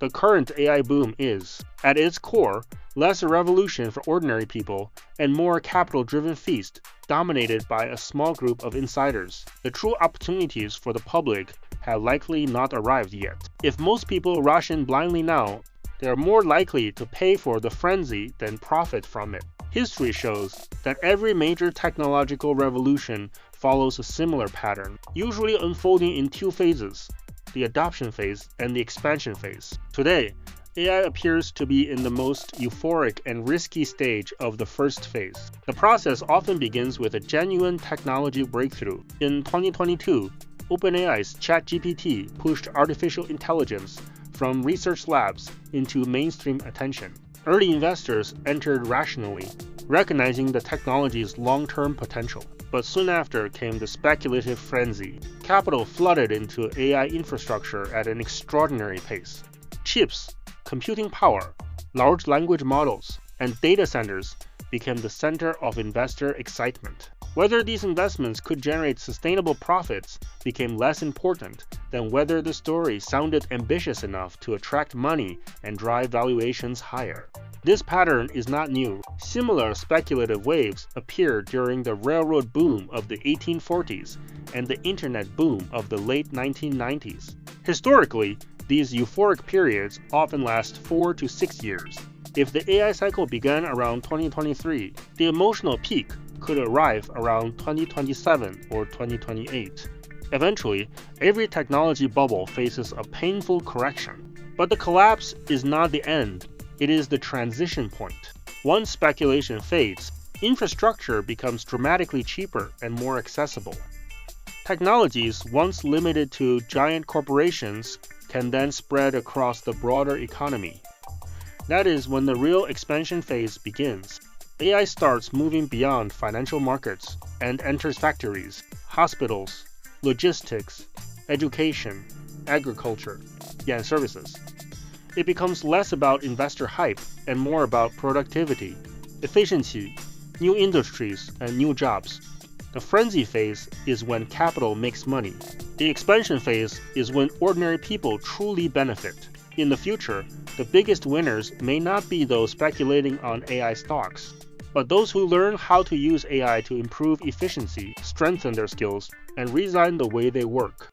The current AI boom is, at its core, less a revolution for ordinary people and more a capital-driven feast dominated by a small group of insiders. The true opportunities for the public have likely not arrived yet. If most people rush in blindly now, they are more likely to pay for the frenzy than profit from it. History shows that every major technological revolution follows a similar pattern, usually unfolding in two phases: the adoption phase and the expansion phase. Today, AI appears to be in the most euphoric and risky stage of the first phase. The process often begins with a genuine technology breakthrough. In 2022, OpenAI's ChatGPT pushed artificial intelligence from research labs into mainstream attention. Early investors entered rationally, recognizing the technology's long-term potential. But soon after came the speculative frenzy. Capital flooded into AI infrastructure at an extraordinary pace. Chips, computing power, large language models, and data centers became the center of investor excitement. Whether these investments could generate sustainable profits became less important than whether the story sounded ambitious enough to attract money and drive valuations higher. This pattern is not new. Similar speculative waves appeared during the railroad boom of the 1840s and the internet boom of the late 1990s. Historically, these euphoric periods often last 4 to 6 years. If the AI cycle began around 2023, the emotional peak could arrive around 2027 or 2028. Eventually, every technology bubble faces a painful correction. But the collapse is not the end. It is the transition point. Once speculation fades, infrastructure becomes dramatically cheaper and more accessible. Technologies once limited to giant corporations can then spread across the broader economy. That is when the real expansion phase begins. AI starts moving beyond financial markets and enters factories, hospitals, logistics, education, agriculture, and services. It becomes less about investor hype and more about productivity, efficiency, new industries, and new jobs. The frenzy phase is when capital makes money. The expansion phase is when ordinary people truly benefit. In the future, the biggest winners may not be those speculating on AI stocks, but those who learn how to use AI to improve efficiency, strengthen their skills, and redesign the way they work.